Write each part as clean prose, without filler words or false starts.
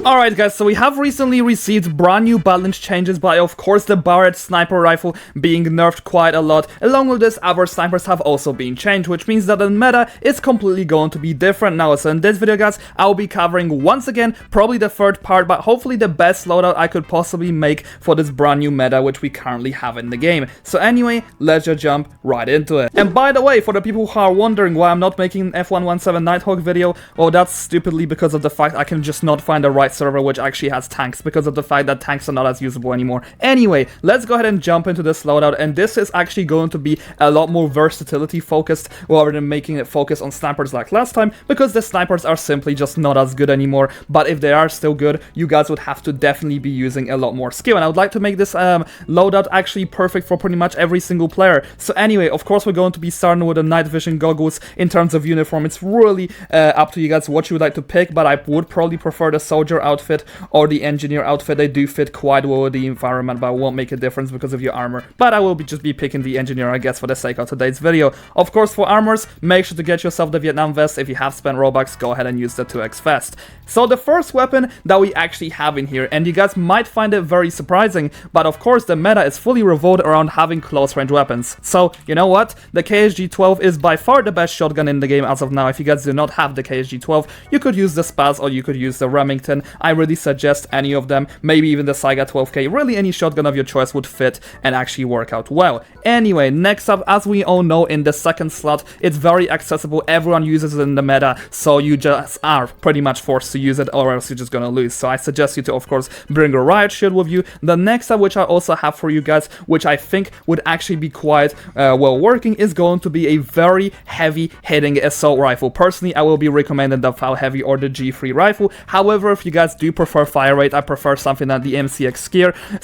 Alright guys, so we have recently received brand new balance changes by of course the Barrett sniper rifle being nerfed quite a lot. Along with this, our snipers have also been changed, which means that the meta is completely going to be different now. So in this video guys, I'll be covering once again probably the third part, but hopefully the best loadout I could possibly make for this brand new meta which we currently have in the game. So anyway, let's just jump right into it. And by the way, for the people who are wondering why I'm not making an F117 Nighthawk video, well, that's stupidly because of the fact I can just not find the right server which actually has tanks, because of the fact that tanks are not as usable anymore. Anyway, let's go ahead and jump into this loadout, and this is actually going to be a lot more versatility focused rather than making it focus on snipers like last time, because the snipers are simply just not as good anymore. But if they are still good, you guys would have to definitely be using a lot more skill, and I would like to make this loadout actually perfect for pretty much every single player. So anyway, of course we're going to be starting with the night vision goggles. In terms of uniform, it's really up to you guys what you would like to pick, but I would probably prefer the soldier outfit or the engineer outfit. They do fit quite well with the environment, but it won't make a difference because of your armor. But I will just be picking the engineer, I guess, for the sake of today's video. Of course, for armors, make sure to get yourself the Vietnam vest. If you have spent Robux, go ahead and use the 2x vest. So the first weapon that we actually have in here, and you guys might find it very surprising, but of course the meta is fully revolved around having close range weapons. So, you know what? The KSG-12 is by far the best shotgun in the game as of now. If you guys do not have the KSG-12, you could use the Spaz or you could use the Remington. I really suggest any of them, maybe even the Saiga 12K. Really, any shotgun of your choice would fit and actually work out well. Anyway, next up, as we all know, in the second slot, it's very accessible. Everyone uses it in the meta, so you just are pretty much forced to use it, or else you're just gonna lose. So I suggest you to, of course, bring a riot shield with you. The next up, which I also have for you guys, which I think would actually be quite well working, is going to be a very heavy hitting assault rifle. Personally, I will be recommending the FAL Heavy or the G3 rifle. However, if you guys do prefer fire rate, I prefer something like the MCX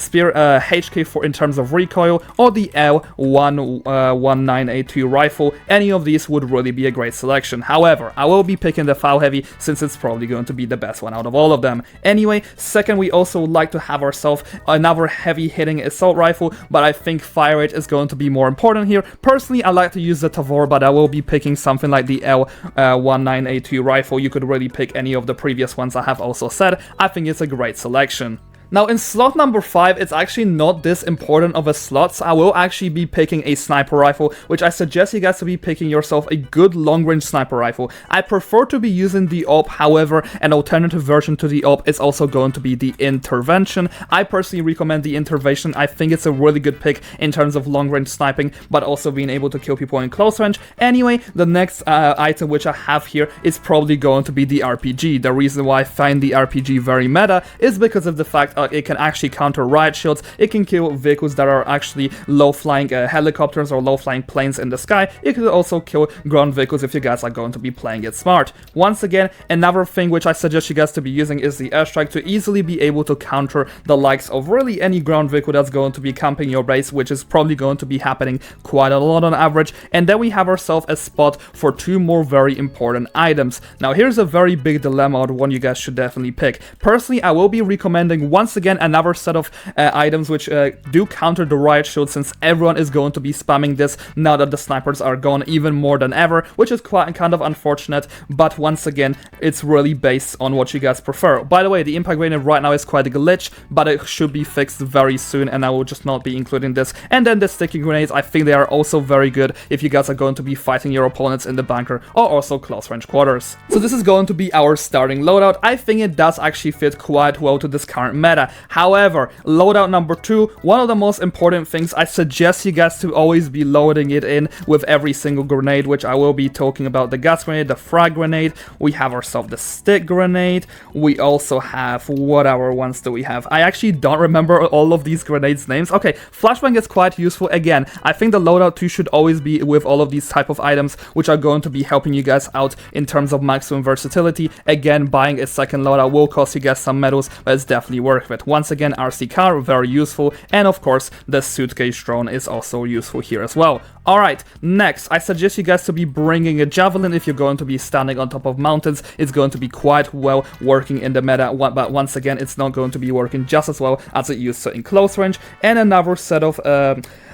Spear HK4 in terms of recoil, or the L1982 rifle. Any of these would really be a great selection. However, I will be picking the FAL Heavy since it's probably going to be the best one out of all of them. Anyway, second, we also would like to have ourselves another heavy hitting assault rifle, but I think fire rate is going to be more important here. Personally, I like to use the Tavor, but I will be picking something like the L1982 rifle. You could really pick any of the previous ones I have also said. I think it's a great selection. Now, in slot number 5, it's actually not this important of a slot, so I will actually be picking a sniper rifle, which I suggest you guys to be picking yourself a good long-range sniper rifle. I prefer to be using the AWP, however, an alternative version to the AWP is also going to be the Intervention. I personally recommend the Intervention. I think it's a really good pick in terms of long-range sniping, but also being able to kill people in close range. Anyway, the next item which I have here is probably going to be the RPG. The reason why I find the RPG very meta is because of the fact it can actually counter riot shields. It can kill vehicles that are actually low-flying helicopters or low-flying planes in the sky. It could also kill ground vehicles if you guys are going to be playing it smart. Once again, another thing which I suggest you guys to be using is the airstrike to easily be able to counter the likes of really any ground vehicle that's going to be camping your base, which is probably going to be happening quite a lot on average. And then we have ourselves a spot for two more very important items. Now, here's a very big dilemma, one you guys should definitely pick. Personally, I will be recommending once again another set of items which do counter the riot shield, since everyone is going to be spamming this now that the snipers are gone even more than ever, which is quite kind of unfortunate. But once again, it's really based on what you guys prefer. By the way, the impact grenade right now is quite a glitch, but it should be fixed very soon, and I will just not be including this. And then the sticky grenades, I think they are also very good if you guys are going to be fighting your opponents in the bunker or also close range quarters. So this is going to be our starting loadout. I think it does actually fit quite well to this current meta. However, loadout number 2, one of the most important things, I suggest you guys to always be loading it in with every single grenade, which I will be talking about the gas grenade, the frag grenade, we have ourselves the stick grenade, we also have, what other ones do we have? I actually don't remember all of these grenades names. Okay, flashbang is quite useful. Again, I think the loadout 2 should always be with all of these type of items, which are going to be helping you guys out in terms of maximum versatility. Again, buying a second loadout will cost you guys some medals, but it's definitely worth it. Once again, RC car, very useful, and of course, the suitcase drone is also useful here as well. Alright, next, I suggest you guys to be bringing a javelin if you're going to be standing on top of mountains. It's going to be quite well working in the meta, but once again, it's not going to be working just as well as it used to in close range. And another set of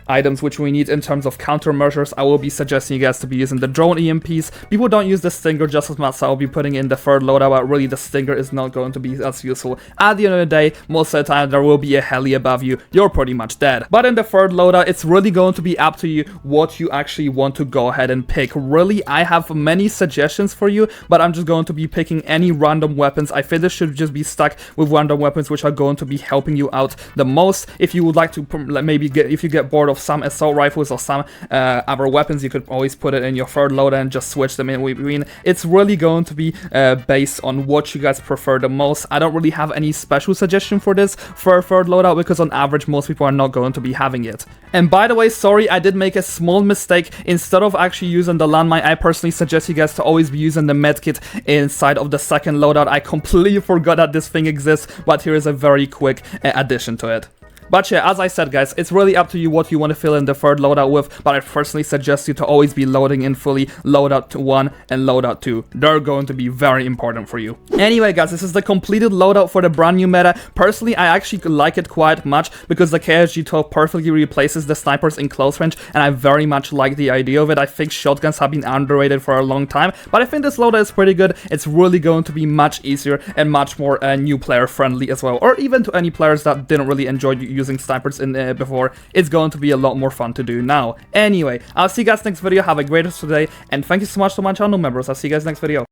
items which we need in terms of countermeasures, I will be suggesting you guys to be using the drone EMPs. People don't use the Stinger just as much, so I'll be putting in the third loadout, but really the Stinger is not going to be as useful. At the end of the day, most of the time there will be a heli above you, you're pretty much dead. But in the third loadout, it's really going to be up to you what you actually want to go ahead and pick. Really, I have many suggestions for you, but I'm just going to be picking any random weapons. I think this should just be stuck with random weapons which are going to be helping you out the most. If you would like to maybe if you get bored of some assault rifles or some other weapons, you could always put it in your third loadout and just switch them in between. It's really going to be based on what you guys prefer the most. I don't really have any special suggestion for this for a third loadout because on average most people are not going to be having it. And by the way, sorry, I did make a small mistake. Instead of actually using the landmine, I personally suggest you guys to always be using the medkit inside of the second loadout. I completely forgot that this thing exists, but here is a very quick addition to it. But yeah, as I said guys, it's really up to you what you want to fill in the third loadout with, but I personally suggest you to always be loading in fully Loadout 1 and Loadout 2. They're going to be very important for you. Anyway guys, this is the completed loadout for the brand new meta. Personally, I actually like it quite much because the KSG-12 perfectly replaces the snipers in close range, and I very much like the idea of it. I think shotguns have been underrated for a long time, but I think this loadout is pretty good. It's really going to be much easier and much more new player friendly as well, or even to any players that didn't really enjoy using snipers in before. It's going to be a lot more fun to do now. Anyway, I'll see you guys next video. Have a great rest of the day, and thank you so much to my channel members. I'll see you guys next video.